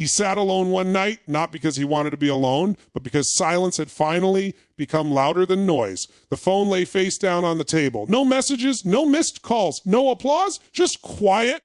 He sat alone one night, not because he wanted to be alone, but because silence had finally become louder than noise. The phone lay face down on the table. No messages, no missed calls, no applause, just quiet.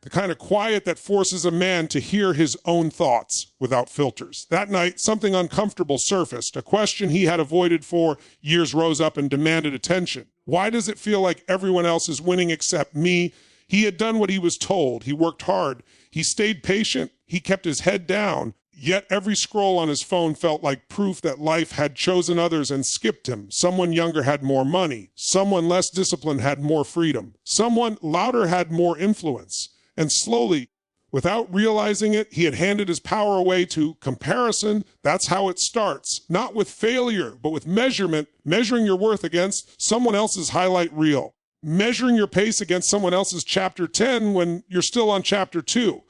The kind of quiet that forces a man to hear his own thoughts without filters. That night, something uncomfortable surfaced. A question he had avoided for years rose up and demanded attention. Why does it feel like everyone else is winning except me? He had done what he was told. He worked hard. He stayed patient. He kept his head down. Yet every scroll on his phone felt like proof that life had chosen others and skipped him. Someone younger had more money. Someone less disciplined had more freedom. Someone louder had more influence. And slowly, without realizing it, he had handed his power away to comparison. That's how it starts. Not with failure, but with measurement, measuring your worth against someone else's highlight reel. Measuring your pace against someone else's chapter 10 when you're still on chapter 2.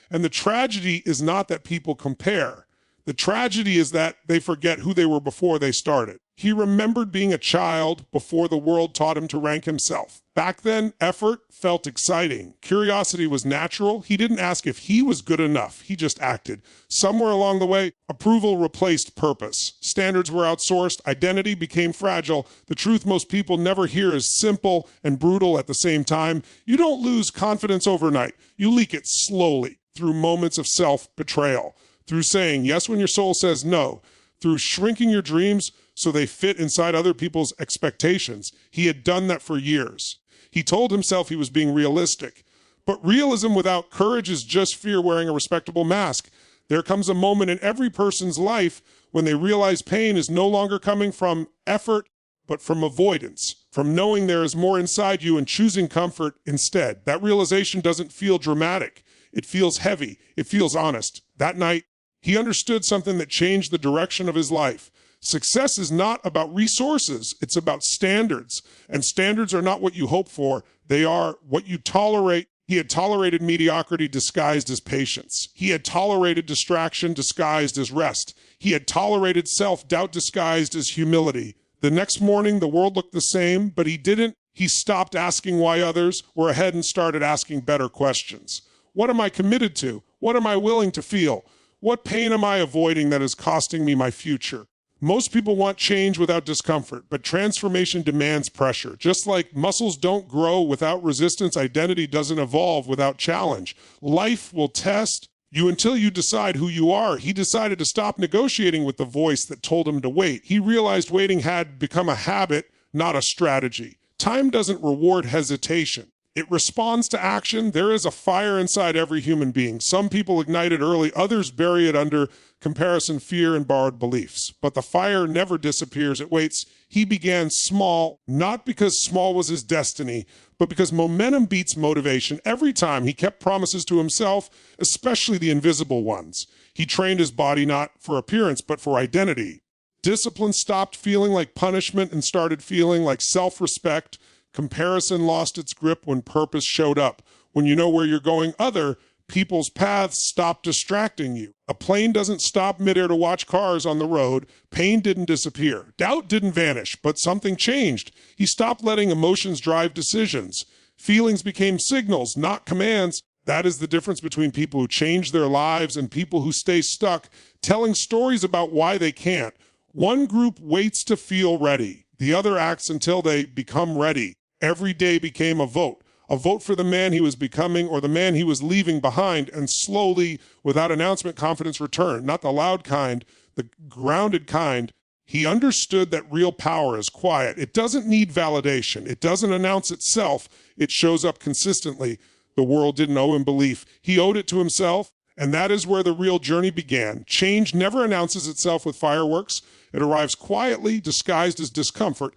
And the tragedy is not that people compare. The tragedy is that they forget who they were before they started. He remembered being a child before the world taught him to rank himself. Back then, effort felt exciting. Curiosity was natural. He didn't ask if he was good enough. He just acted. Somewhere along the way, approval replaced purpose. Standards were outsourced. Identity became fragile. The truth most people never hear is simple and brutal at the same time. You don't lose confidence overnight. You leak it slowly through moments of self-betrayal, through saying yes when your soul says no, through shrinking your dreams so they fit inside other people's expectations. He had done that for years. He told himself he was being realistic. But realism without courage is just fear wearing a respectable mask. There comes a moment in every person's life when they realize pain is no longer coming from effort, but from avoidance, from knowing there is more inside you and choosing comfort instead. That realization doesn't feel dramatic. It feels heavy. It feels honest. That night, he understood something that changed the direction of his life. Success is not about resources. It's about standards. And standards are not what you hope for. They are what you tolerate. He had tolerated mediocrity disguised as patience. He had tolerated distraction disguised as rest. He had tolerated self-doubt disguised as humility. The next morning, the world looked the same, but he didn't. He stopped asking why others were ahead and started asking better questions. What am I committed to? What am I willing to feel? What pain am I avoiding that is costing me my future? Most people want change without discomfort, but transformation demands pressure. Just like muscles don't grow without resistance, identity doesn't evolve without challenge. Life will test you until you decide who you are. He decided to stop negotiating with the voice that told him to wait. He realized waiting had become a habit, not a strategy. Time doesn't reward hesitation. It responds to action. There is a fire inside every human being. Some people ignite it early, others bury it under comparison, fear, and borrowed beliefs. But the fire never disappears. It waits. He began small, not because small was his destiny, but because momentum beats motivation. Every time he kept promises to himself, especially the invisible ones. He trained his body not for appearance, but for identity. Discipline stopped feeling like punishment and started feeling like self-respect. Comparison lost its grip when purpose showed up. When you know where you're going, other people's paths stop distracting you. A plane doesn't stop midair to watch cars on the road. Pain didn't disappear. Doubt didn't vanish, but something changed. He stopped letting emotions drive decisions. Feelings became signals, not commands. That is the difference between people who change their lives and people who stay stuck, telling stories about why they can't. One group waits to feel ready. The other acts until they become ready. Every day became a vote for the man he was becoming or the man he was leaving behind, and slowly, without announcement, confidence returned. Not the loud kind, the grounded kind. He understood that real power is quiet. It doesn't need validation. It doesn't announce itself. It shows up consistently. The world didn't owe him belief. He owed it to himself, and that is where the real journey began. Change never announces itself with fireworks. It arrives quietly, disguised as discomfort.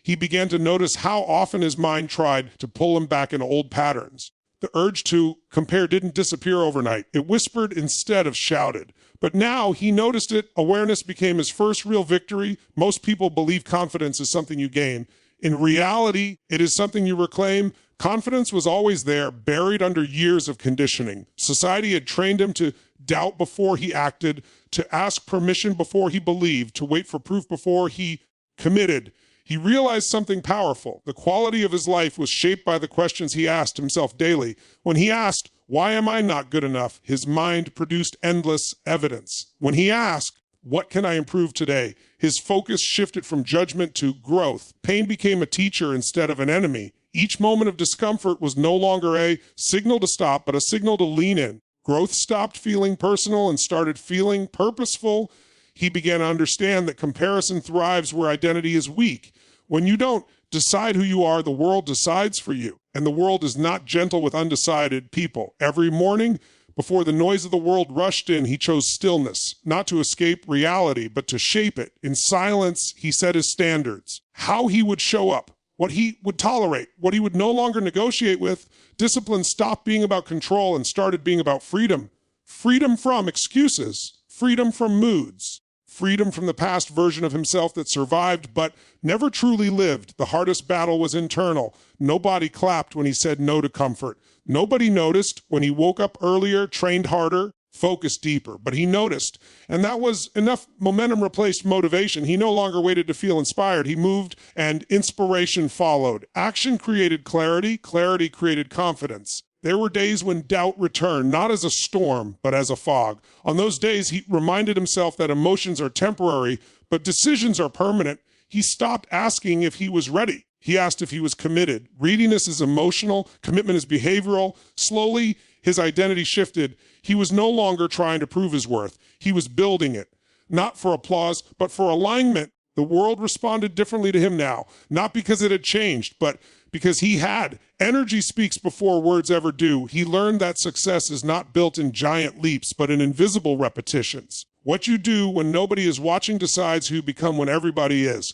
He began to notice how often his mind tried to pull him back into old patterns. The urge to compare didn't disappear overnight. It whispered instead of shouted. But now he noticed it. Awareness became his first real victory. Most people believe confidence is something you gain. In reality, it is something you reclaim. Confidence was always there, buried under years of conditioning. Society had trained him to doubt before he acted, to ask permission before he believed, to wait for proof before he committed. He realized something powerful. The quality of his life was shaped by the questions he asked himself daily. When he asked, Why am I not good enough? His mind produced endless evidence. When he asked, what can I improve today? His focus shifted from judgment to growth. Pain became a teacher instead of an enemy. Each moment of discomfort was no longer a signal to stop, but a signal to lean in. Growth stopped feeling personal and started feeling purposeful. He began to understand that comparison thrives where identity is weak. When you don't decide who you are, the world decides for you. And the world is not gentle with undecided people. Every morning, before the noise of the world rushed in, he chose stillness, not to escape reality, but to shape it. In silence, he set his standards, how he would show up, what he would tolerate, what he would no longer negotiate with. Discipline stopped being about control and started being about freedom. Freedom from excuses, freedom from moods, freedom from the past version of himself that survived but never truly lived. The hardest battle was internal. Nobody clapped when he said no to comfort. Nobody noticed when he woke up earlier, trained harder, focused deeper. But he noticed, and that was enough. Momentum replaced motivation. He no longer waited to feel inspired. He moved, and inspiration followed. Action created clarity. Clarity created confidence. There were days when doubt returned, not as a storm, but as a fog. On those days, he reminded himself that emotions are temporary, but decisions are permanent. He stopped asking if he was ready. He asked if he was committed. Readiness is emotional, commitment is behavioral. Slowly, his identity shifted. He was no longer trying to prove his worth. He was building it, not for applause, but for alignment. The world responded differently to him now, not because it had changed, but because he had. Energy speaks before words ever do. He learned that success is not built in giant leaps, but in invisible repetitions. What you do when nobody is watching decides who you become when everybody is.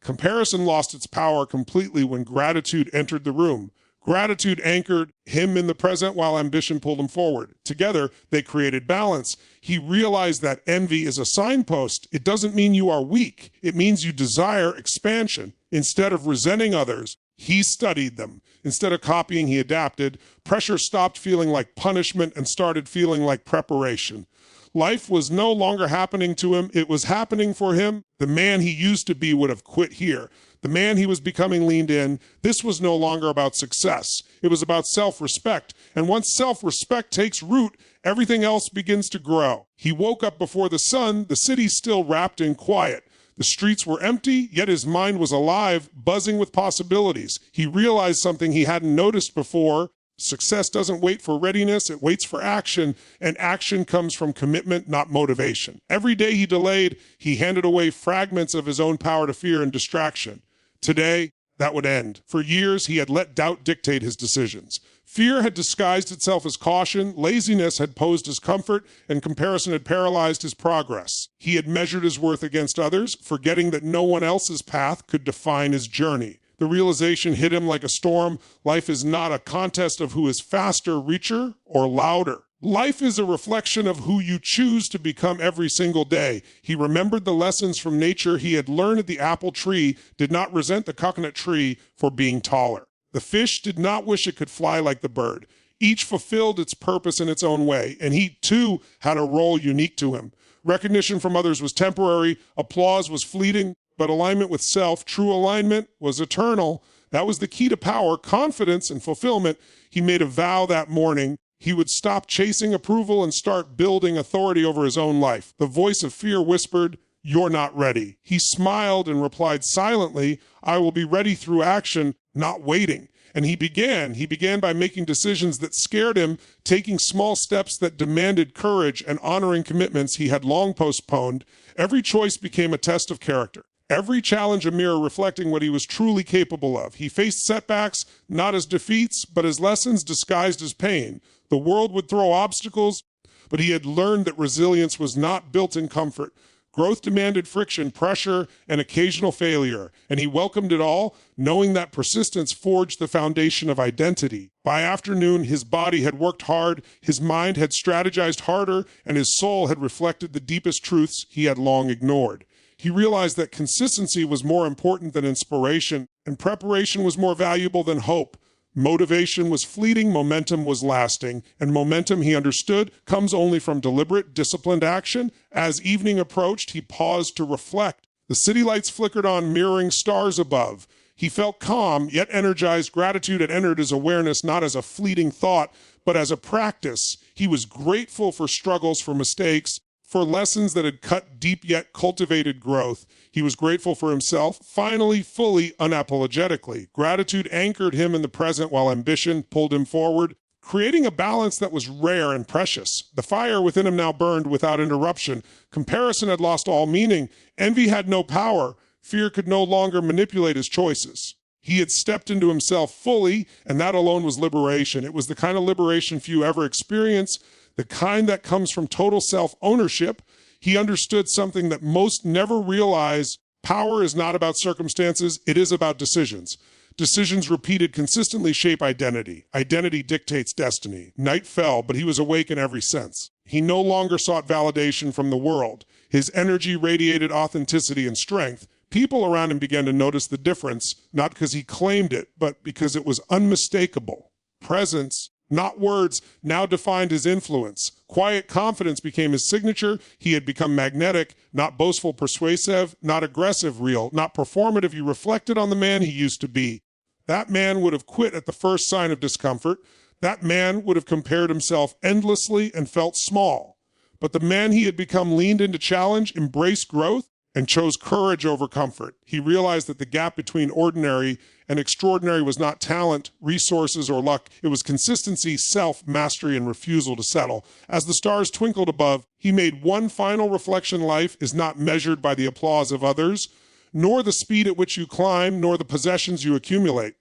Comparison lost its power completely when gratitude entered the room. Gratitude anchored him in the present while ambition pulled him forward. Together, they created balance. He realized that envy is a signpost. It doesn't mean you are weak. It means you desire expansion. Instead of resenting others, he studied them. Instead of copying, he adapted. Pressure stopped feeling like punishment and started feeling like preparation. Life was no longer happening to him. It was happening for him. The man he used to be would have quit here. The man he was becoming leaned in. This was no longer about success. It was about self-respect. And once self-respect takes root, everything else begins to grow. He woke up before the sun, the city still wrapped in quiet. The streets were empty, yet his mind was alive, buzzing with possibilities. He realized something he hadn't noticed before. Success doesn't wait for readiness, it waits for action, and action comes from commitment, not motivation. Every day he delayed, he handed away fragments of his own power to fear and distraction. Today, that would end. For years, he had let doubt dictate his decisions. Fear had disguised itself as caution, laziness had posed as comfort, and comparison had paralyzed his progress. He had measured his worth against others, forgetting that no one else's path could define his journey. The realization hit him like a storm. Life is not a contest of who is faster, richer, or louder. Life is a reflection of who you choose to become every single day. He remembered the lessons from nature he had learned at the apple tree, did not resent the coconut tree for being taller. The fish did not wish it could fly like the bird. Each fulfilled its purpose in its own way, and he too had a role unique to him. Recognition from others was temporary, applause was fleeting, but alignment with self, true alignment, was eternal. That was the key to power, confidence, and fulfillment. He made a vow that morning. He would stop chasing approval and start building authority over his own life. The voice of fear whispered, "You're not ready." He smiled and replied silently, "I will be ready through action, not waiting." And he began by making decisions that scared him, taking small steps that demanded courage and honoring commitments he had long postponed. Every choice became a test of character. Every challenge a mirror reflecting what he was truly capable of. He faced setbacks not as defeats, but as lessons disguised as pain. The world would throw obstacles, but he had learned that resilience was not built in comfort. Growth demanded friction, pressure, and occasional failure, and he welcomed it all, knowing that persistence forged the foundation of identity. By afternoon, his body had worked hard, his mind had strategized harder, and his soul had reflected the deepest truths he had long ignored. He realized that consistency was more important than inspiration, and preparation was more valuable than hope. Motivation was fleeting, momentum was lasting, and momentum, he understood, comes only from deliberate, disciplined action. As evening approached, he paused to reflect. The city lights flickered on, mirroring stars above. He felt calm, yet energized. Gratitude had entered his awareness not as a fleeting thought, but as a practice. He was grateful for struggles, for mistakes, for lessons that had cut deep yet cultivated growth. He was grateful for himself, finally, fully, unapologetically. Gratitude anchored him in the present while ambition pulled him forward, creating a balance that was rare and precious. The fire within him now burned without interruption. Comparison had lost all meaning. Envy had no power. Fear could no longer manipulate his choices. He had stepped into himself fully, and that alone was liberation. It was the kind of liberation few ever experience, the kind that comes from total self-ownership. He understood something that most never realize. Power is not about circumstances, it is about decisions. Decisions repeated consistently shape identity. Identity dictates destiny. Night fell, but he was awake in every sense. He no longer sought validation from the world. His energy radiated authenticity and strength. People around him began to notice the difference, not because he claimed it, but because it was unmistakable. Presence, not words, now defined his influence. Quiet confidence became his signature. He had become magnetic, not boastful, persuasive, not aggressive, real, not performative. He reflected on the man he used to be. That man would have quit at the first sign of discomfort. That man would have compared himself endlessly and felt small. But the man he had become leaned into challenge, embraced growth, and chose courage over comfort. He realized that the gap between ordinary and extraordinary was not talent, resources, or luck. It was consistency, self-mastery, and refusal to settle. As the stars twinkled above, he made one final reflection: life is not measured by the applause of others, nor the speed at which you climb, nor the possessions you accumulate.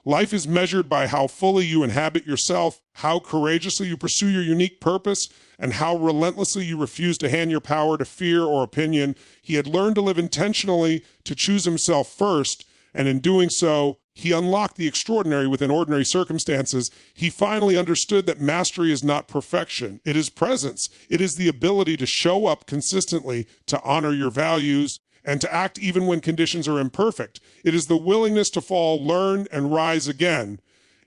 Life is measured by how fully you inhabit yourself, how courageously you pursue your unique purpose, and how relentlessly you refuse to hand your power to fear or opinion. He had learned to live intentionally, to choose himself first, and in doing so, he unlocked the extraordinary within ordinary circumstances. He finally understood that mastery is not perfection. It is presence. It is the ability to show up consistently, to honor your values, and to act even when conditions are imperfect. It is the willingness to fall, learn, and rise again.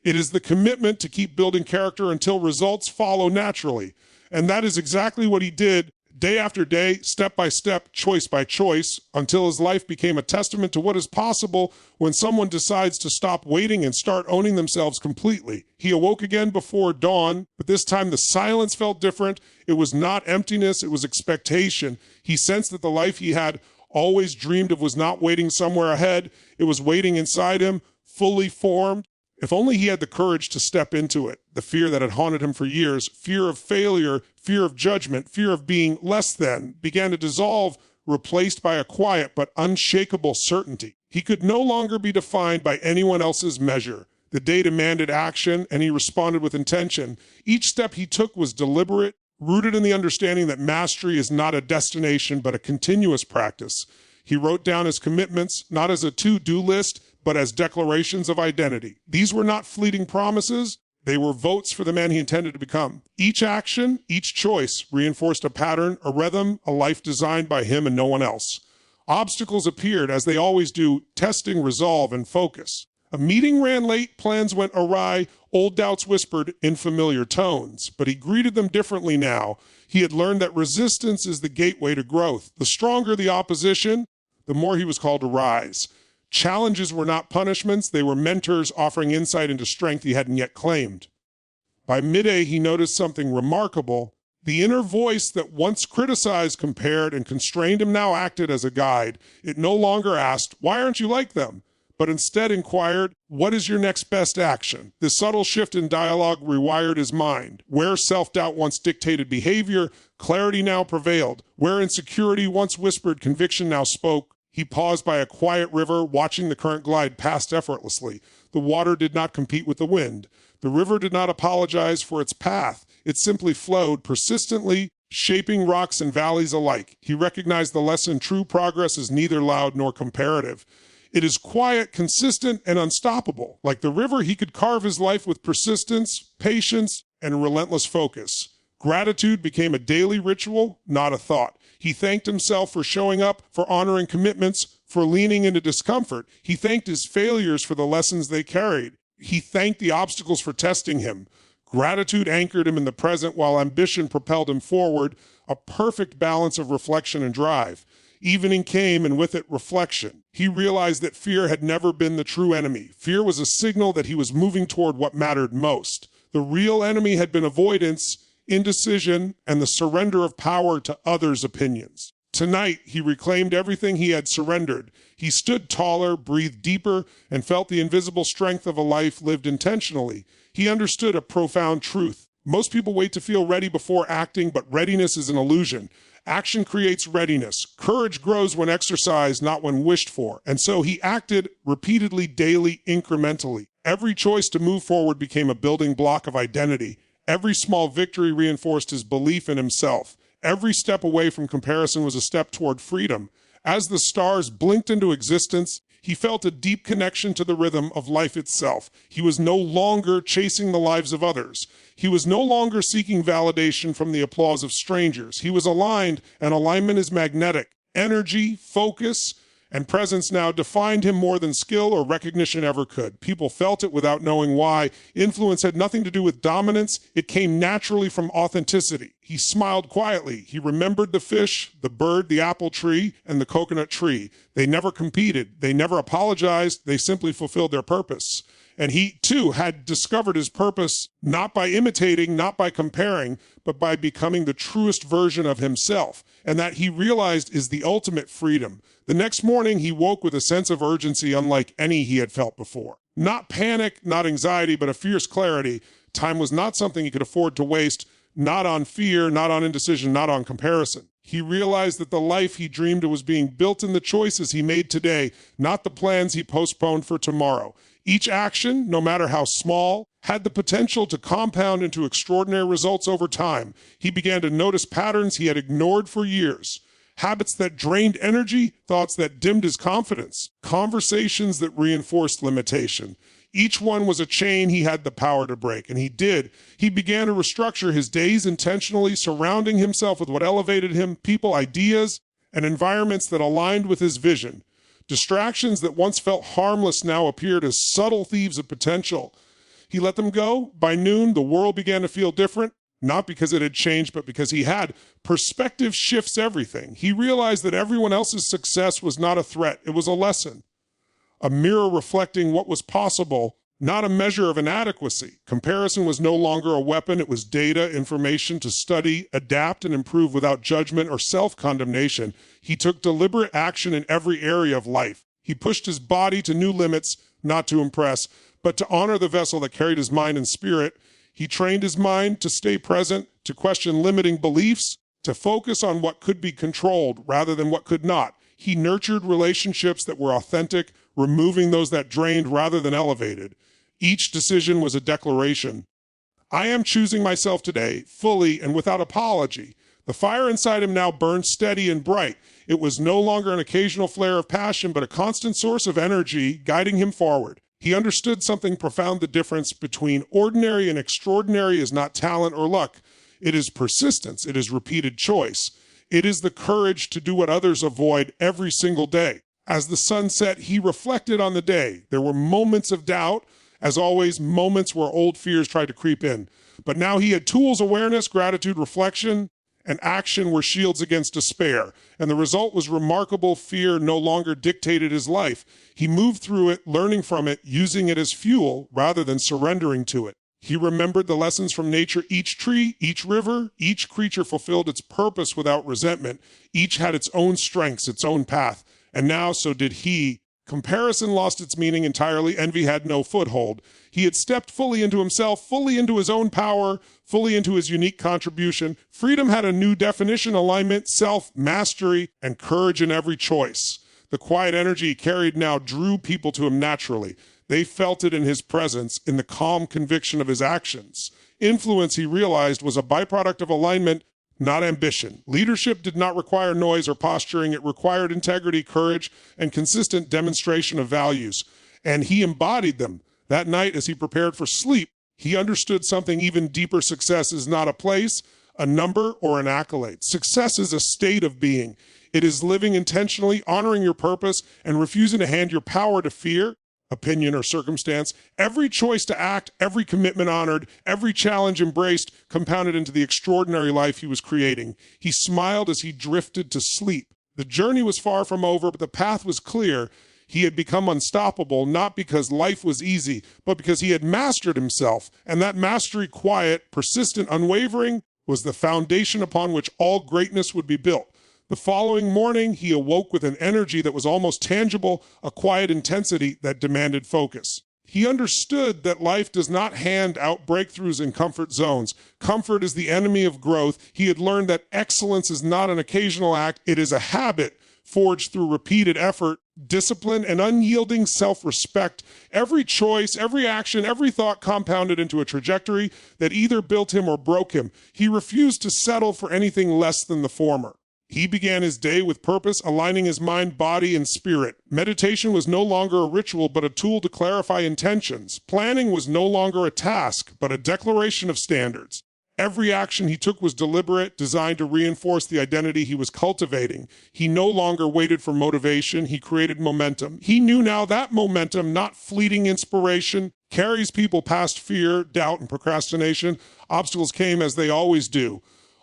It is the commitment to keep building character until results follow naturally. And that is exactly what he did, day after day, step by step, choice by choice, until his life became a testament to what is possible when someone decides to stop waiting and start owning themselves completely. He awoke again before dawn, but this time the silence felt different. It was not emptiness, it was expectation. He sensed that the life he had always dreamed of was not waiting somewhere ahead. It was waiting inside him, fully formed. If only he had the courage to step into it. The fear that had haunted him for years, fear of failure, fear of judgment, fear of being less than, began to dissolve, replaced by a quiet but unshakable certainty. He could no longer be defined by anyone else's measure. The day demanded action, and he responded with intention. Each step he took was deliberate, rooted in the understanding that mastery is not a destination, but a continuous practice. He wrote down his commitments, not as a to-do list, but as declarations of identity. These were not fleeting promises. They were votes for the man he intended to become. Each action, each choice reinforced a pattern, a rhythm, a life designed by him and no one else. Obstacles appeared, as they always do, testing resolve and focus. A meeting ran late, plans went awry, old doubts whispered in familiar tones. But he greeted them differently now. He had learned that resistance is the gateway to growth. The stronger the opposition, the more he was called to rise. Challenges were not punishments, they were mentors offering insight into strength he hadn't yet claimed. By midday, he noticed something remarkable. The inner voice that once criticized, compared, and constrained him now acted as a guide. It no longer asked, "Why aren't you like them?" but instead inquired, "What is your next best action?" This subtle shift in dialogue rewired his mind. Where self-doubt once dictated behavior, clarity now prevailed. Where insecurity once whispered, conviction now spoke. He paused by a quiet river, watching the current glide past effortlessly. The water did not compete with the wind. The river did not apologize for its path. It simply flowed persistently, shaping rocks and valleys alike. He recognized the lesson: true progress is neither loud nor comparative. It is quiet, consistent, and unstoppable. Like the river, he could carve his life with persistence, patience, and relentless focus. Gratitude became a daily ritual, not a thought. He thanked himself for showing up, for honoring commitments, for leaning into discomfort. He thanked his failures for the lessons they carried. He thanked the obstacles for testing him. Gratitude anchored him in the present while ambition propelled him forward, a perfect balance of reflection and drive. Evening came, and with it, reflection. He realized that fear had never been the true enemy. Fear was a signal that he was moving toward what mattered most. The real enemy had been avoidance, indecision, and the surrender of power to others' opinions. Tonight, he reclaimed everything he had surrendered. He stood taller, breathed deeper, and felt the invisible strength of a life lived intentionally. He understood a profound truth. Most people wait to feel ready before acting, but readiness is an illusion. Action creates readiness. Courage grows when exercised, not when wished for. And so he acted repeatedly, daily, incrementally. Every choice to move forward became a building block of identity. Every small victory reinforced his belief in himself. Every step away from comparison was a step toward freedom. As the stars blinked into existence, he felt a deep connection to the rhythm of life itself. He was no longer chasing the lives of others. He was no longer seeking validation from the applause of strangers. He was aligned, and alignment is magnetic. Energy, focus, and presence now defined him more than skill or recognition ever could. People felt it without knowing why. Influence had nothing to do with dominance. It came naturally from authenticity. He smiled quietly. He remembered the fish, the bird, the apple tree, and the coconut tree. They never competed. They never apologized. They simply fulfilled their purpose. And he, too, had discovered his purpose not by imitating, not by comparing, but by becoming the truest version of himself. And that he realized is the ultimate freedom. The next morning, he woke with a sense of urgency unlike any he had felt before. Not panic, not anxiety, but a fierce clarity. Time was not something he could afford to waste, not on fear, not on indecision, not on comparison. He realized that the life he dreamed of was being built in the choices he made today, not the plans he postponed for tomorrow. Each action, no matter how small, had the potential to compound into extraordinary results over time. He began to notice patterns he had ignored for years. Habits that drained energy, thoughts that dimmed his confidence, conversations that reinforced limitation. Each one was a chain he had the power to break, and he did. He began to restructure his days intentionally, surrounding himself with what elevated him, people, ideas, and environments that aligned with his vision. Distractions that once felt harmless now appeared as subtle thieves of potential. He let them go. By noon, the world began to feel different, not because it had changed, but because he had. Perspective shifts everything. He realized that everyone else's success was not a threat. It was a lesson. A mirror reflecting what was possible, not a measure of inadequacy. Comparison was no longer a weapon. It was data, information to study, adapt, and improve without judgment or self-condemnation. He took deliberate action in every area of life. He pushed his body to new limits, not to impress, but to honor the vessel that carried his mind and spirit. He trained his mind to stay present, to question limiting beliefs, to focus on what could be controlled rather than what could not. He nurtured relationships that were authentic, removing those that drained rather than elevated. Each decision was a declaration. I am choosing myself today, fully and without apology. The fire inside him now burned steady and bright. It was no longer an occasional flare of passion, but a constant source of energy guiding him forward. He understood something profound. The difference between ordinary and extraordinary is not talent or luck. It is persistence. It is repeated choice. It is the courage to do what others avoid every single day. As the sun set, he reflected on the day. There were moments of doubt, as always, moments where old fears tried to creep in. But now he had tools, awareness, gratitude, reflection, and action were shields against despair. And the result was remarkable. Fear no longer dictated his life. He moved through it, learning from it, using it as fuel rather than surrendering to it. He remembered the lessons from nature. Each tree, each river, each creature fulfilled its purpose without resentment. Each had its own strengths, its own path. And now so did he. Comparison lost its meaning entirely. Envy had no foothold. He had stepped fully into himself, fully into his own power, fully into his unique contribution. Freedom had a new definition: alignment, self-mastery, and courage in every choice. The quiet energy he carried now drew people to him naturally. They felt it in his presence, in the calm conviction of his actions. Influence, he realized, was a byproduct of alignment, not ambition. Leadership did not require noise or posturing. It required integrity, courage, and consistent demonstration of values. And he embodied them. That night, as he prepared for sleep, he understood something even deeper. Success is not a place, a number, or an accolade. Success is a state of being. It is living intentionally, honoring your purpose, and refusing to hand your power to fear, opinion, or circumstance. Every choice to act, every commitment honored, every challenge embraced, compounded into the extraordinary life he was creating. He smiled as he drifted to sleep, The journey was far from over, but the path was clear. He had become unstoppable, not because life was easy, but because he had mastered himself. And that mastery, quiet, persistent, unwavering, was the foundation upon which all greatness would be built. The following morning, he awoke with an energy that was almost tangible, a quiet intensity that demanded focus. He understood that life does not hand out breakthroughs in comfort zones. Comfort is the enemy of growth. He had learned that excellence is not an occasional act, it is a habit forged through repeated effort, discipline, and unyielding self-respect. Every choice, every action, every thought compounded into a trajectory that either built him or broke him. He refused to settle for anything less than the former. He began his day with purpose, aligning his mind, body, and spirit. Meditation was no longer a ritual, but a tool to clarify intentions. Planning was no longer a task, but a declaration of standards. Every action he took was deliberate, designed to reinforce the identity he was cultivating. He no longer waited for motivation, he created momentum. He knew now that momentum, not fleeting inspiration, carries people past fear, doubt, and procrastination. Obstacles came as they always do.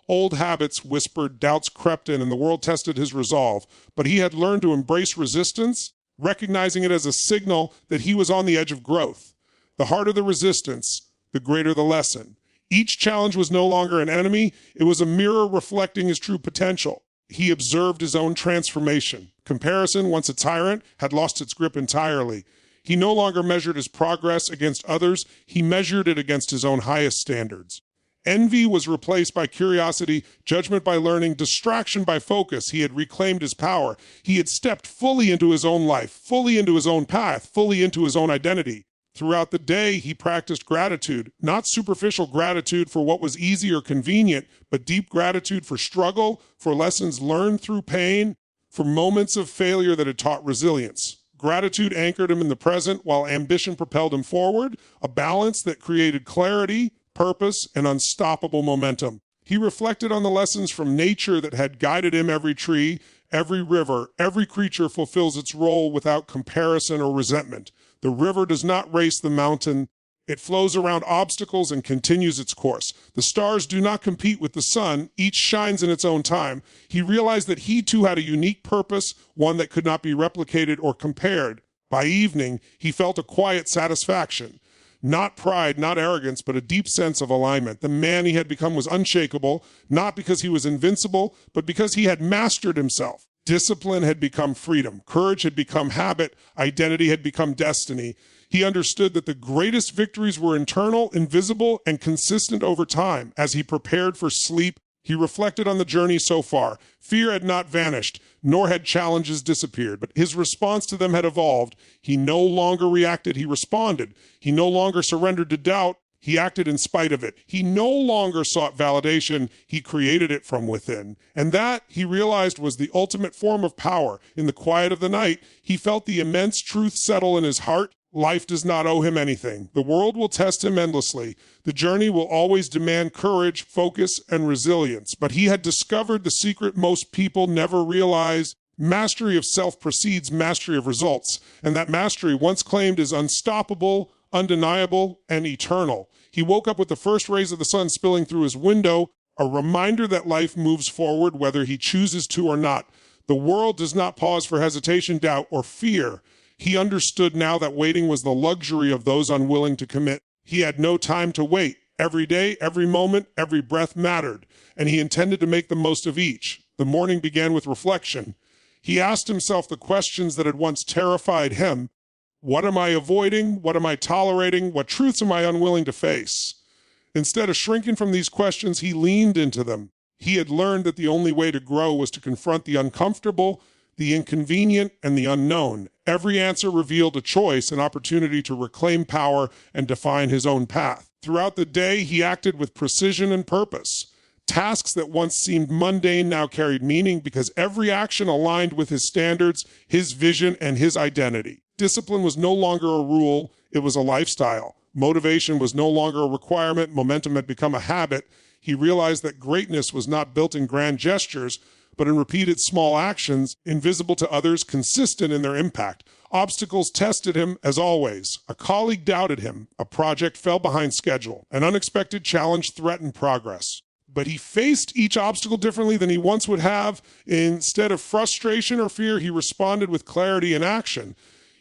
Old habits whispered, doubts crept in, and the world tested his resolve. But he had learned to embrace resistance, recognizing it as a signal that he was on the edge of growth. The harder the resistance, the greater the lesson. Each challenge was no longer an enemy, it was a mirror reflecting his true potential. He observed his own transformation. Comparison, once a tyrant, had lost its grip entirely. He no longer measured his progress against others, he measured it against his own highest standards. Envy was replaced by curiosity, judgment by learning, distraction by focus. He had reclaimed his power. He had stepped fully into his own life, fully into his own path, fully into his own identity. Throughout the day, he practiced gratitude, not superficial gratitude for what was easy or convenient, but deep gratitude for struggle, for lessons learned through pain, for moments of failure that had taught resilience. Gratitude anchored him in the present while ambition propelled him forward, a balance that created clarity, purpose, and unstoppable momentum. He reflected on the lessons from nature that had guided him. Every tree, every river, every creature fulfills its role without comparison or resentment. The river does not race the mountain. It flows around obstacles and continues its course. The stars do not compete with the sun. Each shines in its own time. He realized that he too had a unique purpose, one that could not be replicated or compared. By evening, he felt a quiet satisfaction. Not pride, not arrogance, but a deep sense of alignment. The man he had become was unshakable, not because he was invincible, but because he had mastered himself. Discipline had become freedom. Courage had become habit. Identity had become destiny. He understood that the greatest victories were internal, invisible, and consistent over time. As he prepared for sleep, he reflected on the journey so far. Fear had not vanished, nor had challenges disappeared, but his response to them had evolved. He no longer reacted, he responded. He no longer surrendered to doubt, he acted in spite of it. He no longer sought validation, he created it from within. And that, he realized, was the ultimate form of power. In the quiet of the night, he felt the immense truth settle in his heart. Life does not owe him anything. The world will test him endlessly. The journey will always demand courage, focus, and resilience. But he had discovered the secret most people never realize. Mastery of self precedes mastery of results. And that mastery, once claimed, is unstoppable, undeniable, and eternal. He woke up with the first rays of the sun spilling through his window, a reminder that life moves forward whether he chooses to or not. The world does not pause for hesitation, doubt, or fear. He understood now that waiting was the luxury of those unwilling to commit. He had no time to wait. Every day, every moment, every breath mattered, and he intended to make the most of each. The morning began with reflection. He asked himself the questions that had once terrified him. What am I avoiding? What am I tolerating? What truths am I unwilling to face? Instead of shrinking from these questions, he leaned into them. He had learned that the only way to grow was to confront the uncomfortable, the inconvenient, and the unknown. Every answer revealed a choice, an opportunity to reclaim power and define his own path. Throughout the day, he acted with precision and purpose. Tasks that once seemed mundane now carried meaning because every action aligned with his standards, his vision, and his identity. Discipline was no longer a rule, it was a lifestyle. Motivation was no longer a requirement, momentum had become a habit. He realized that greatness was not built in grand gestures, but in repeated small actions, invisible to others, consistent in their impact. Obstacles tested him as always. A colleague doubted him. A project fell behind schedule. An unexpected challenge threatened progress. but he faced each obstacle differently than he once would have. Instead of frustration or fear, he responded with clarity and action.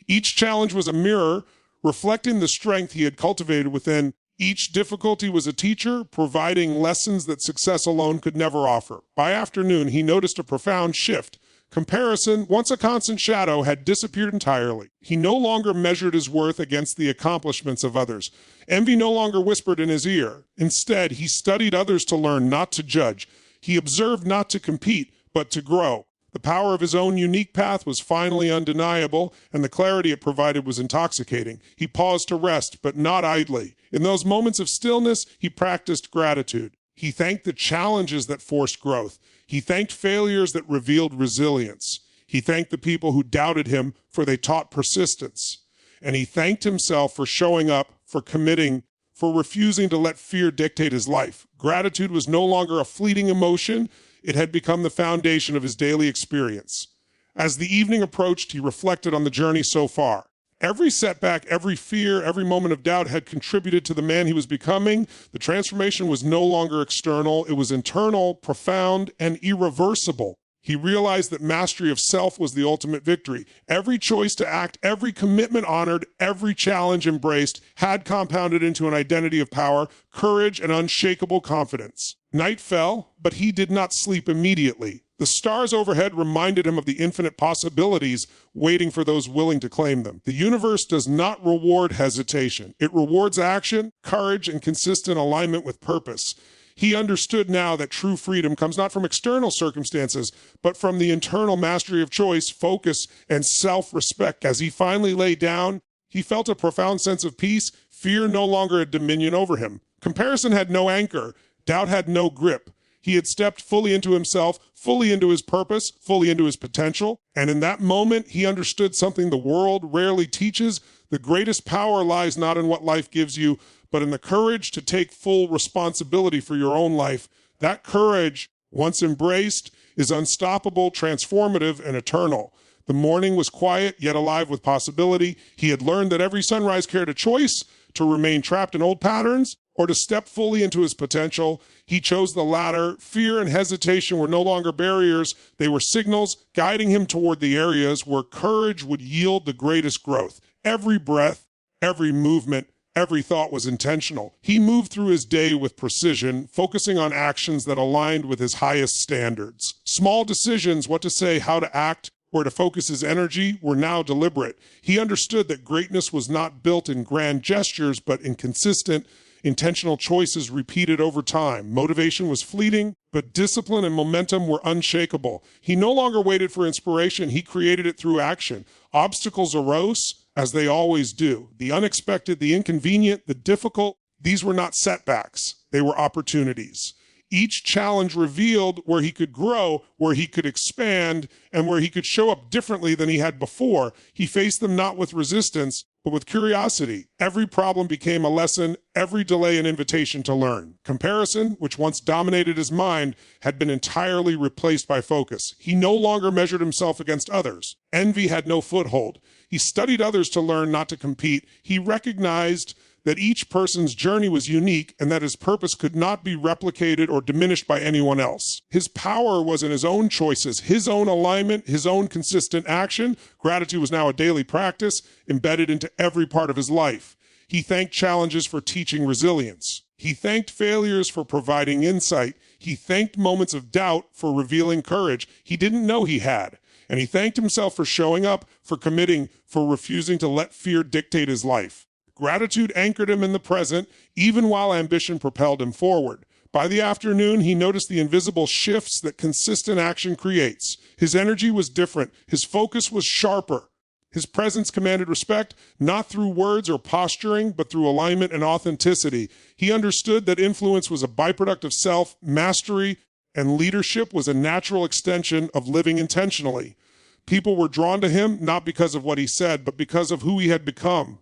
Each challenge was a mirror, reflecting the strength he had cultivated within. Each difficulty was a teacher, providing lessons that success alone could never offer. By afternoon, he noticed a profound shift. Comparison, once a constant shadow, had disappeared entirely. He no longer measured his worth against the accomplishments of others. Envy no longer whispered in his ear. Instead, he studied others to learn, not to judge. He observed not to compete, but to grow. The power of his own unique path was finally undeniable, and the clarity it provided was intoxicating. He paused to rest, but not idly. In those moments of stillness, he practiced gratitude. He thanked the challenges that forced growth. He thanked failures that revealed resilience. He thanked the people who doubted him, for they taught persistence. And he thanked himself for showing up, for committing, for refusing to let fear dictate his life. Gratitude was no longer a fleeting emotion. It had become the foundation of his daily experience. As the evening approached, he reflected on the journey so far. Every setback, every fear, every moment of doubt had contributed to the man he was becoming. The transformation was no longer external. It was internal, profound, and irreversible. He realized that mastery of self was the ultimate victory. Every choice to act, every commitment honored, every challenge embraced had compounded into an identity of power, courage, and unshakable confidence. Night fell, but he did not sleep immediately. The stars overhead reminded him of the infinite possibilities waiting for those willing to claim them. The universe does not reward hesitation. It rewards action, courage, and consistent alignment with purpose. He understood now that true freedom comes not from external circumstances, but from the internal mastery of choice, focus, and self-respect. As he finally lay down, he felt a profound sense of peace. Fear no longer had dominion over him. Comparison had no anchor. Doubt had no grip. He had stepped fully into himself, fully into his purpose, fully into his potential. And in that moment, he understood something the world rarely teaches. The greatest power lies not in what life gives you, but in the courage to take full responsibility for your own life. That courage, once embraced, is unstoppable, transformative, and eternal. The morning was quiet, yet alive with possibility. He had learned that every sunrise carried a choice: to remain trapped in old patterns or to step fully into his potential. He chose the latter. Fear and hesitation were no longer barriers. They were signals guiding him toward the areas where courage would yield the greatest growth. Every breath, every movement, every thought was intentional. He moved through his day with precision, focusing on actions that aligned with his highest standards. Small decisions, what to say, how to act, where to focus his energy, were now deliberate. He understood that greatness was not built in grand gestures, but in consistent, intentional choices repeated over time. Motivation was fleeting, but discipline and momentum were unshakable. He no longer waited for inspiration. He created it through action. Obstacles arose, as they always do. The unexpected, the inconvenient, the difficult, these were not setbacks. They were opportunities. Each challenge revealed where he could grow, where he could expand, and where he could show up differently than he had before. He faced them not with resistance, but with curiosity. Every problem became a lesson, every delay an invitation to learn. Comparison, which once dominated his mind, had been entirely replaced by focus. He no longer measured himself against others. Envy had no foothold. He studied others to learn, not to compete. He recognized that each person's journey was unique and that his purpose could not be replicated or diminished by anyone else. His power was in his own choices, his own alignment, his own consistent action. Gratitude was now a daily practice embedded into every part of his life. He thanked challenges for teaching resilience. He thanked failures for providing insight. He thanked moments of doubt for revealing courage he didn't know he had. And he thanked himself for showing up, for committing, for refusing to let fear dictate his life. Gratitude anchored him in the present, even while ambition propelled him forward. By the afternoon, he noticed the invisible shifts that consistent action creates. His energy was different. His focus was sharper. His presence commanded respect, not through words or posturing, but through alignment and authenticity. He understood that influence was a byproduct of self, mastery, and leadership was a natural extension of living intentionally. People were drawn to him not because of what he said, but because of who he had become.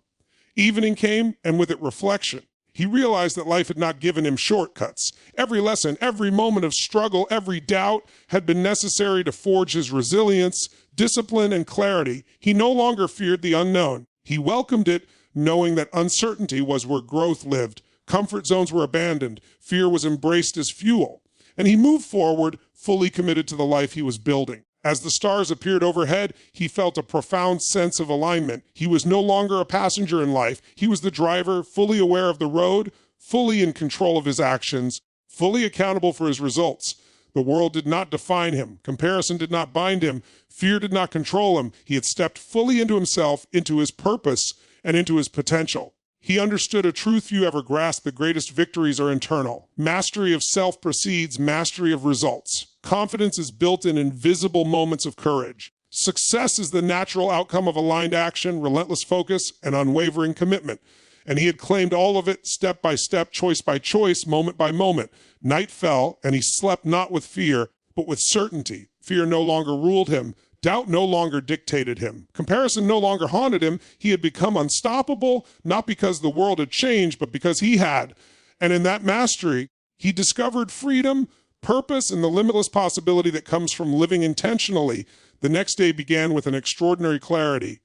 Evening came, and with it reflection. He realized that life had not given him shortcuts. Every lesson, every moment of struggle, every doubt had been necessary to forge his resilience, discipline, and clarity. He no longer feared the unknown. He welcomed it, knowing that uncertainty was where growth lived. Comfort zones were abandoned. Fear was embraced as fuel. and he moved forward, fully committed to the life he was building. As the stars appeared overhead, he felt a profound sense of alignment. He was no longer a passenger in life. He was the driver, fully aware of the road, fully in control of his actions, fully accountable for his results. The world did not define him. Comparison did not bind him. Fear did not control him. He had stepped fully into himself, into his purpose, and into his potential. He understood a truth few ever grasp: the greatest victories are internal. Mastery of self precedes mastery of results. Confidence is built in invisible moments of courage. Success is the natural outcome of aligned action, relentless focus, and unwavering commitment. And he had claimed all of it step by step, choice by choice, moment by moment. Night fell, and he slept not with fear, but with certainty. Fear no longer ruled him. Doubt no longer dictated him. Comparison no longer haunted him. He had become unstoppable, not because the world had changed, but because he had. And in that mastery, he discovered freedom, purpose, and the limitless possibility that comes from living intentionally. The next day began with an extraordinary clarity.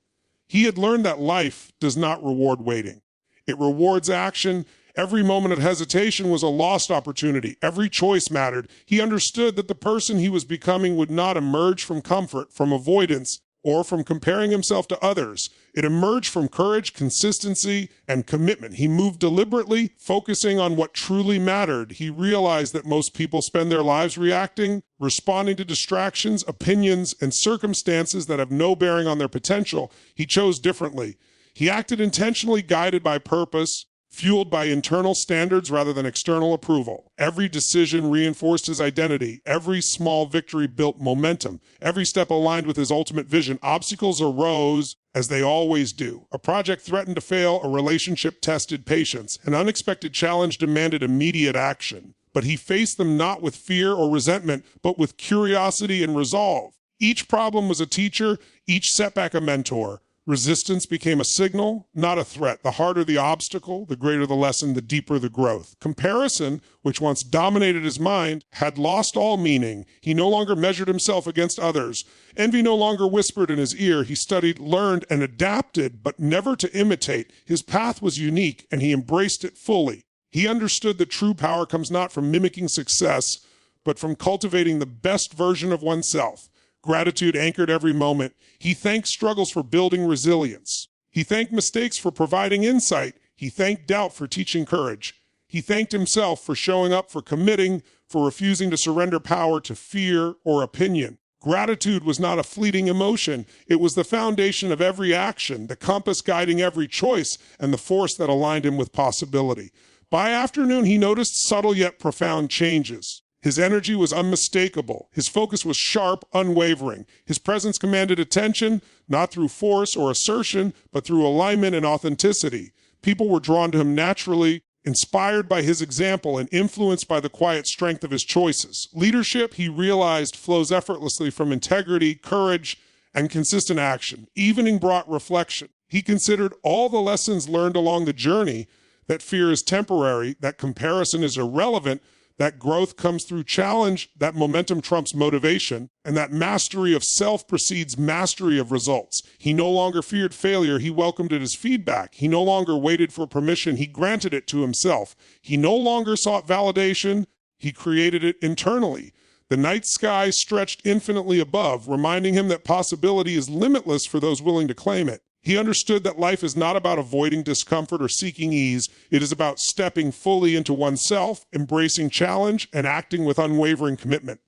He had learned that life does not reward waiting. It rewards action. Every moment of hesitation was a lost opportunity. Every choice mattered. He understood that the person he was becoming would not emerge from comfort, from avoidance, or from comparing himself to others. It emerged from courage, consistency, and commitment. He moved deliberately, focusing on what truly mattered. He realized that most people spend their lives reacting, responding to distractions, opinions, and circumstances that have no bearing on their potential. He chose differently. He acted intentionally, guided by purpose, fueled by internal standards rather than external approval. Every decision reinforced his identity. Every small victory built momentum. Every step aligned with his ultimate vision. Obstacles arose, as they always do. A project threatened to fail. A relationship tested patience. An unexpected challenge demanded immediate action. But he faced them not with fear or resentment, but with curiosity and resolve. Each problem was a teacher, each setback a mentor. Resistance became a signal, not a threat. The harder the obstacle, the greater the lesson, the deeper the growth. Comparison, which once dominated his mind, had lost all meaning. He no longer measured himself against others. Envy no longer whispered in his ear. He studied, learned, and adapted, but never to imitate. His path was unique, and he embraced it fully. He understood that true power comes not from mimicking success, but from cultivating the best version of oneself. Gratitude anchored every moment. He thanked struggles for building resilience. He thanked mistakes for providing insight. He thanked doubt for teaching courage. He thanked himself for showing up, for committing, for refusing to surrender power to fear or opinion. Gratitude was not a fleeting emotion. It was the foundation of every action, the compass guiding every choice, and the force that aligned him with possibility. By afternoon, he noticed subtle yet profound changes. His energy was unmistakable. His focus was sharp, unwavering. His presence commanded attention, not through force or assertion, but through alignment and authenticity. People were drawn to him naturally, inspired by his example and influenced by the quiet strength of his choices. Leadership, he realized, flows effortlessly from integrity, courage, and consistent action. Evening brought reflection. He considered all the lessons learned along the journey, that fear is temporary, that comparison is irrelevant, that growth comes through challenge, that momentum trumps motivation, and that mastery of self precedes mastery of results. He no longer feared failure, he welcomed it as feedback. He no longer waited for permission, he granted it to himself. He no longer sought validation, he created it internally. The night sky stretched infinitely above, reminding him that possibility is limitless for those willing to claim it. He understood that life is not about avoiding discomfort or seeking ease. It is about stepping fully into oneself, embracing challenge, and acting with unwavering commitment.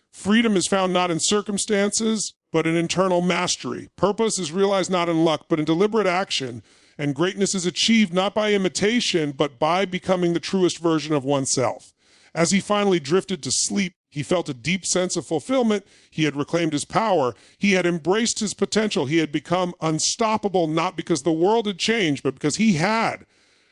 Freedom is found not in circumstances, but in internal mastery. Purpose is realized not in luck, but in deliberate action. And greatness is achieved not by imitation, but by becoming the truest version of oneself. As he finally drifted to sleep, he felt a deep sense of fulfillment. He had reclaimed his power. He had embraced his potential. He had become unstoppable, not because the world had changed, but because he had.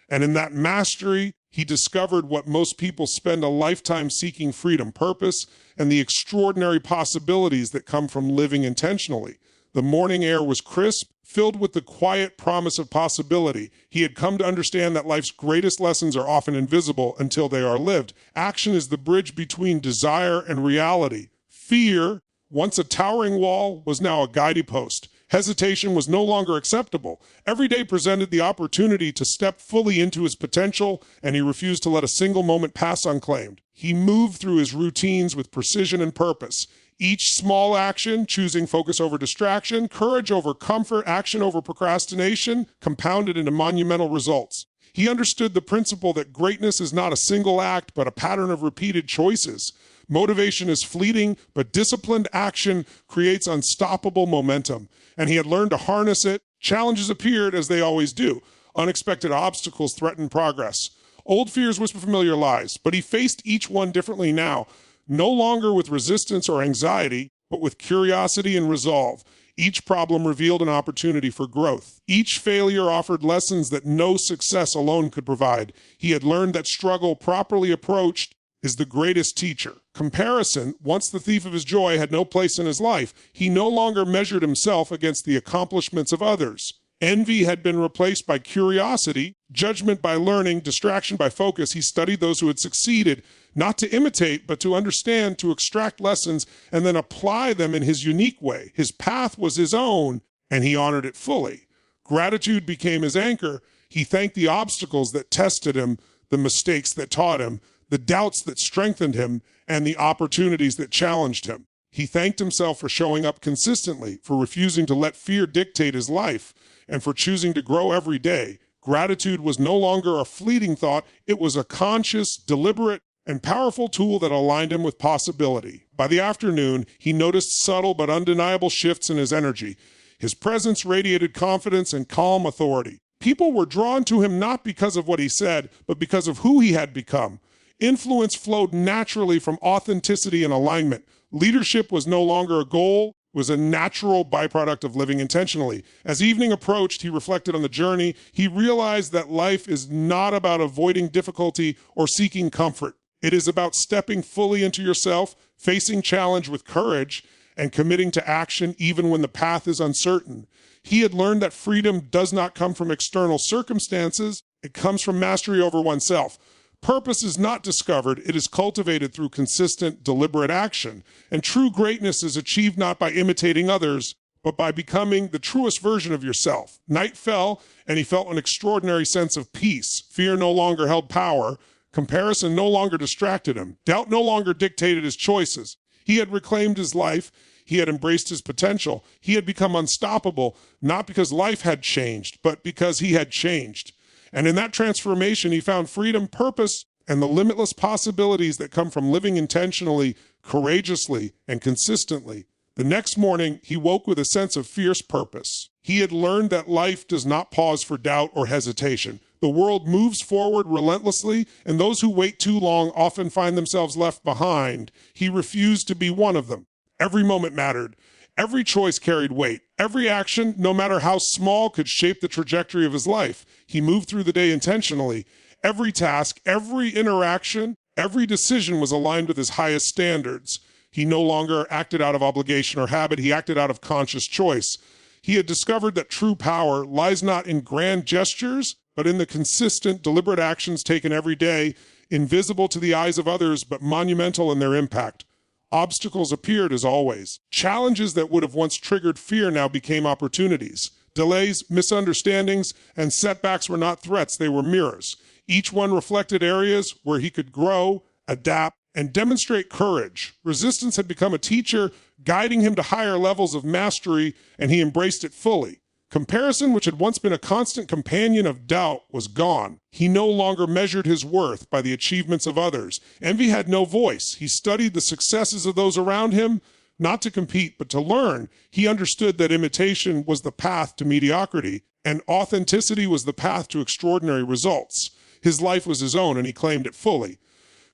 And in that mastery, he discovered what most people spend a lifetime seeking: freedom, purpose, and the extraordinary possibilities that come from living intentionally. The morning air was crisp, filled with the quiet promise of possibility. He had come to understand that life's greatest lessons are often invisible until they are lived. Action is the bridge between desire and reality. Fear, once a towering wall, was now a guiding post. Hesitation was no longer acceptable. Every day presented the opportunity to step fully into his potential, and he refused to let a single moment pass unclaimed. He moved through his routines with precision and purpose. Each small action, choosing focus over distraction, courage over comfort, action over procrastination, compounded into monumental results. He understood the principle that greatness is not a single act, but a pattern of repeated choices. Motivation is fleeting, but disciplined action creates unstoppable momentum. And he had learned to harness it. Challenges appeared, as they always do. Unexpected obstacles threatened progress. Old fears whisper familiar lies, but he faced each one differently now, no longer with resistance or anxiety, but with curiosity and resolve. Each problem revealed an opportunity for growth. Each failure offered lessons that no success alone could provide. He had learned that struggle, properly approached, is the greatest teacher. Comparison, once the thief of his joy, had no place in his life. He no longer measured himself against the accomplishments of others. Envy had been replaced by curiosity, judgment by learning, distraction by focus. He studied those who had succeeded, not to imitate, but to understand, to extract lessons, and then apply them in his unique way. His path was his own, and he honored it fully. Gratitude became his anchor. He thanked the obstacles that tested him, the mistakes that taught him, the doubts that strengthened him, and the opportunities that challenged him. He thanked himself for showing up consistently, for refusing to let fear dictate his life, and for choosing to grow every day. Gratitude was no longer a fleeting thought. It was a conscious, deliberate, and powerful tool that aligned him with possibility. By the afternoon, he noticed subtle but undeniable shifts in his energy. His presence radiated confidence and calm authority. People were drawn to him not because of what he said, but because of who he had become. Influence flowed naturally from authenticity and alignment. Leadership was no longer a goal, it was a natural byproduct of living intentionally. As evening approached, he reflected on the journey. He realized that life is not about avoiding difficulty or seeking comfort. It is about stepping fully into yourself, facing challenge with courage, and committing to action even when the path is uncertain. He had learned that freedom does not come from external circumstances, it comes from mastery over oneself. Purpose is not discovered, it is cultivated through consistent, deliberate action. And true greatness is achieved not by imitating others, but by becoming the truest version of yourself. Night fell, and he felt an extraordinary sense of peace. Fear no longer held power. Comparison no longer distracted him. Doubt no longer dictated his choices. He had reclaimed his life. He had embraced his potential. He had become unstoppable, not because life had changed, but because he had changed. And in that transformation, he found freedom, purpose, and the limitless possibilities that come from living intentionally, courageously, and consistently. The next morning, he woke with a sense of fierce purpose. He had learned that life does not pause for doubt or hesitation. The world moves forward relentlessly, and those who wait too long often find themselves left behind. He refused to be one of them. Every moment mattered. Every choice carried weight. Every action, no matter how small, could shape the trajectory of his life. He moved through the day intentionally. Every task, every interaction, every decision was aligned with his highest standards. He no longer acted out of obligation or habit. He acted out of conscious choice. He had discovered that true power lies not in grand gestures, but in the consistent, deliberate actions taken every day, invisible to the eyes of others, but monumental in their impact. Obstacles appeared as always. Challenges that would have once triggered fear now became opportunities. Delays, misunderstandings, and setbacks were not threats, they were mirrors. Each one reflected areas where he could grow, adapt, and demonstrate courage. Resistance had become a teacher, guiding him to higher levels of mastery, and he embraced it fully. Comparison, which had once been a constant companion of doubt, was gone. He no longer measured his worth by the achievements of others. Envy had no voice. He studied the successes of those around him, not to compete, but to learn. He understood that imitation was the path to mediocrity, and authenticity was the path to extraordinary results. His life was his own, and he claimed it fully.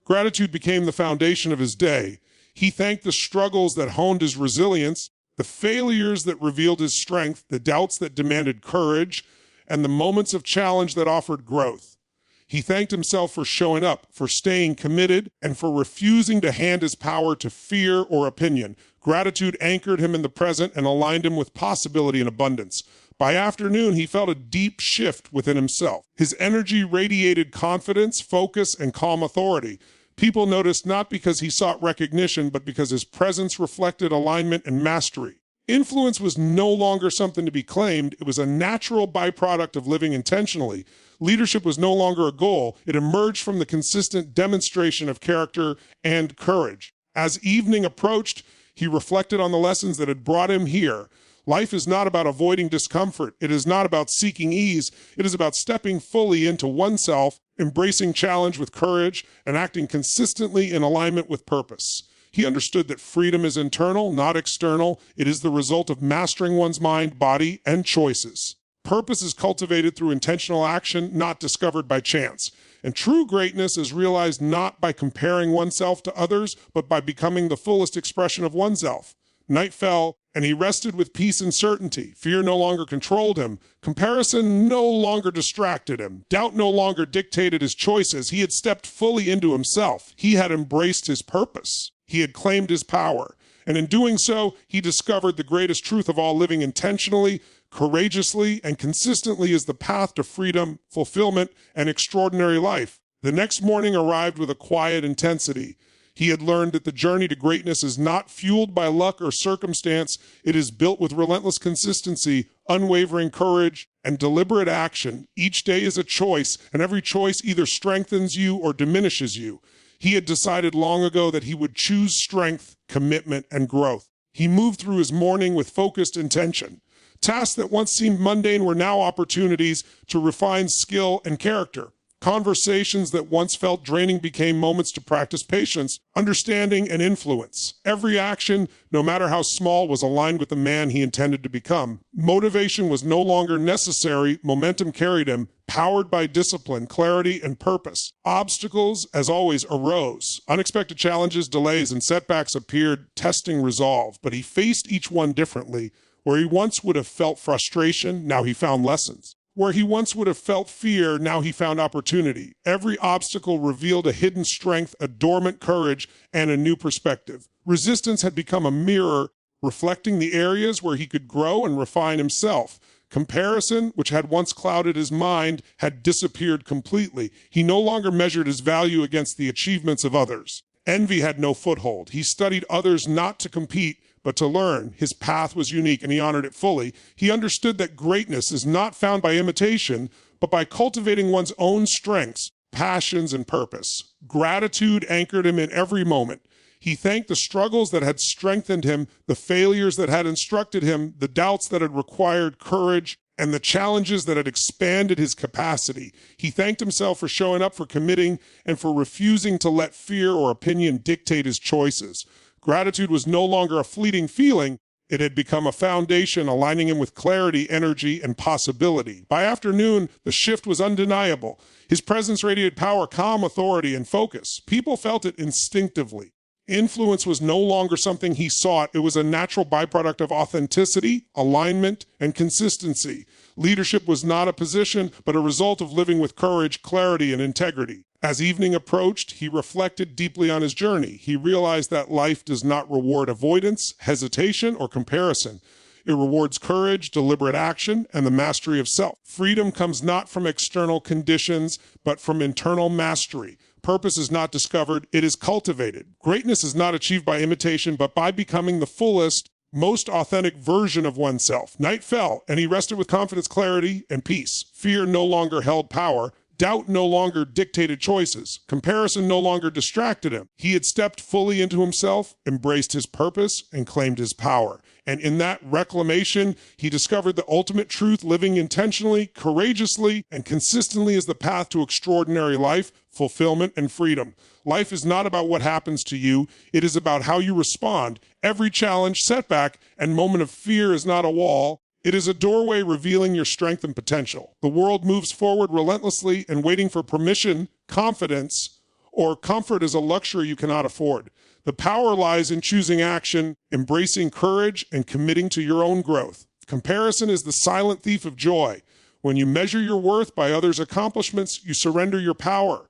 Gratitude became the foundation of his day. He thanked the struggles that honed his resilience, the failures that revealed his strength, the doubts that demanded courage, and the moments of challenge that offered growth. He thanked himself for showing up, for staying committed, and for refusing to hand his power to fear or opinion. Gratitude anchored him in the present and aligned him with possibility and abundance. By afternoon, he felt a deep shift within himself. His energy radiated confidence, focus, and calm authority. People noticed not because he sought recognition, but because his presence reflected alignment and mastery. Influence was no longer something to be claimed. It was a natural byproduct of living intentionally. Leadership was no longer a goal. It emerged from the consistent demonstration of character and courage. As evening approached, he reflected on the lessons that had brought him here. Life is not about avoiding discomfort. It is not about seeking ease. It is about stepping fully into oneself, embracing challenge with courage, and acting consistently in alignment with purpose. He understood that freedom is internal, not external. It is the result of mastering one's mind, body, and choices. Purpose is cultivated through intentional action, not discovered by chance. And true greatness is realized not by comparing oneself to others, but by becoming the fullest expression of oneself. Night fell, and he rested with peace and certainty. Fear no longer controlled him. Comparison no longer distracted him. Doubt no longer dictated his choices. He had stepped fully into himself. He had embraced his purpose. He had claimed his power. And in doing so, he discovered the greatest truth of all: living intentionally, courageously, and consistently is the path to freedom, fulfillment, and extraordinary life. The next morning arrived with a quiet intensity. He had learned that the journey to greatness is not fueled by luck or circumstance. It is built with relentless consistency, unwavering courage, and deliberate action. Each day is a choice, and every choice either strengthens you or diminishes you. He had decided long ago that he would choose strength, commitment, and growth. He moved through his morning with focused intention. Tasks that once seemed mundane were now opportunities to refine skill and character. Conversations that once felt draining became moments to practice patience, understanding, and influence. Every action, no matter how small, was aligned with the man he intended to become. Motivation was no longer necessary. Momentum carried him, powered by discipline, clarity, and purpose. Obstacles, as always, arose. Unexpected challenges, delays, and setbacks appeared, testing resolve. But he faced each one differently. Where he once would have felt frustration, now he found lessons. Where he once would have felt fear, now he found opportunity. Every obstacle revealed a hidden strength, a dormant courage, and a new perspective. Resistance had become a mirror, reflecting the areas where he could grow and refine himself. Comparison, which had once clouded his mind, had disappeared completely. He no longer measured his value against the achievements of others. Envy had no foothold. He studied others not to compete, but to learn. His path was unique, and he honored it fully. He understood that greatness is not found by imitation, but by cultivating one's own strengths, passions, and purpose. Gratitude anchored him in every moment. He thanked the struggles that had strengthened him, the failures that had instructed him, the doubts that had required courage, and the challenges that had expanded his capacity. He thanked himself for showing up, for committing, and for refusing to let fear or opinion dictate his choices. Gratitude was no longer a fleeting feeling. It had become a foundation, aligning him with clarity, energy, and possibility. By afternoon, the shift was undeniable. His presence radiated power, calm, authority, and focus. People felt it instinctively. Influence was no longer something he sought. It was a natural byproduct of authenticity, alignment, and consistency. Leadership was not a position, but a result of living with courage, clarity, and integrity. As evening approached, he reflected deeply on his journey. He realized that life does not reward avoidance, hesitation, or comparison. It rewards courage, deliberate action, and the mastery of self. Freedom comes not from external conditions, but from internal mastery. Purpose is not discovered, it is cultivated. Greatness is not achieved by imitation, but by becoming the fullest, most authentic version of oneself. Night fell, and he rested with confidence, clarity, and peace. Fear no longer held power. Doubt no longer dictated choices. Comparison no longer distracted him. He had stepped fully into himself, embraced his purpose, and claimed his power. And in that reclamation, he discovered the ultimate truth: living intentionally, courageously, and consistently is the path to extraordinary life, fulfillment, and freedom. Life is not about what happens to you. It is about how you respond. Every challenge, setback, and moment of fear is not a wall. It is a doorway revealing your strength and potential. The world moves forward relentlessly, and waiting for permission, confidence, or comfort is a luxury you cannot afford. The power lies in choosing action, embracing courage, and committing to your own growth. Comparison is the silent thief of joy. When you measure your worth by others' accomplishments, you surrender your power.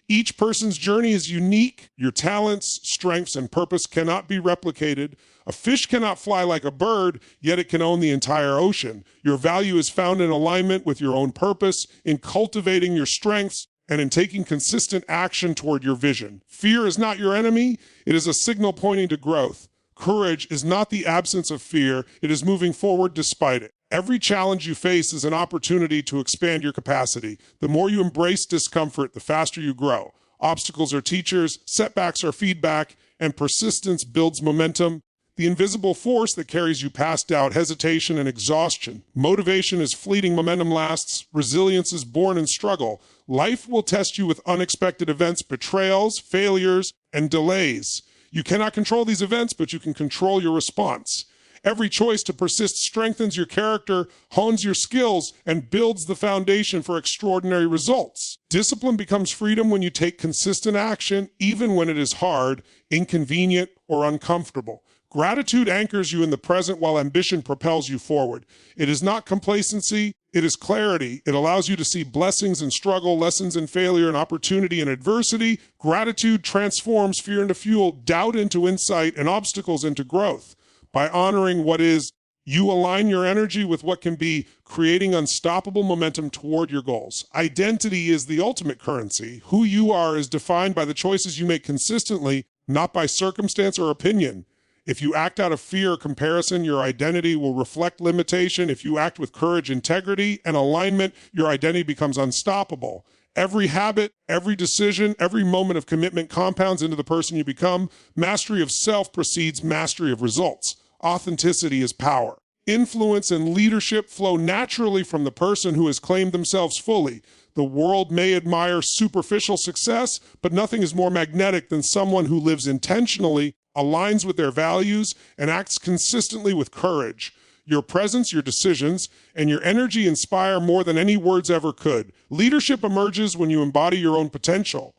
Each person's journey is unique. Your talents, strengths, and purpose cannot be replicated. A fish cannot fly like a bird, yet it can own the entire ocean. Your value is found in alignment with your own purpose, in cultivating your strengths, and in taking consistent action toward your vision. Fear is not your enemy. It is a signal pointing to growth. Courage is not the absence of fear, it is moving forward despite it. Every challenge you face is an opportunity to expand your capacity. The more you embrace discomfort, the faster you grow. Obstacles are teachers, setbacks are feedback, and persistence builds momentum. The invisible force that carries you past doubt, hesitation, and exhaustion. Motivation is fleeting, momentum lasts. Resilience is born in struggle. Life will test you with unexpected events, betrayals, failures, and delays. You cannot control these events, but you can control your response. Every choice to persist strengthens your character, hones your skills, and builds the foundation for extraordinary results. Discipline becomes freedom when you take consistent action, even when it is hard, inconvenient, or uncomfortable. Gratitude anchors you in the present while ambition propels you forward. It is not complacency, it is clarity. It allows you to see blessings in struggle, lessons in failure, and opportunity in adversity. Gratitude transforms fear into fuel, doubt into insight, and obstacles into growth. By honoring what is, you align your energy with what can be, creating unstoppable momentum toward your goals. Identity is the ultimate currency. Who you are is defined by the choices you make consistently, not by circumstance or opinion. If you act out of fear or comparison, your identity will reflect limitation. If you act with courage, integrity, and alignment, your identity becomes unstoppable. Every habit, every decision, every moment of commitment compounds into the person you become. Mastery of self precedes mastery of results. Authenticity is power. Influence and leadership flow naturally from the person who has claimed themselves fully. The world may admire superficial success, but nothing is more magnetic than someone who lives intentionally, aligns with their values, and acts consistently with courage. Your presence, your decisions, and your energy inspire more than any words ever could. Leadership emerges when you embody your own potential.